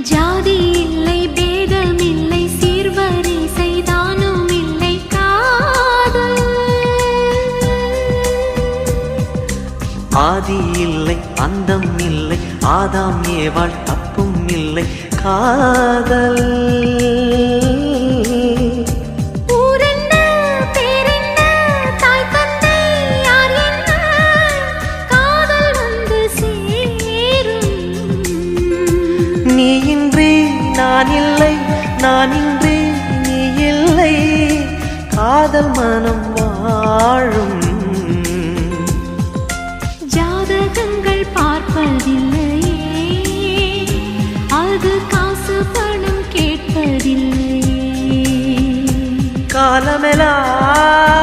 ஜாதி இல்லை பேதம் இல்லை சீர்வரிசை தானும் இல்லை காதல் ஆதி இல்லை அந்தம் இல்லை ஆதாம் ஏவாள் தப்பும் இல்லை காதல் நான் இல்லை நான் இன்றி நீ இல்லை காதல் மனம் வாழும் ஜாதகங்கள் பார்ப்பதில்லையே அது காசு பணம் கேட்பதில்லையே காலமெல்லாம்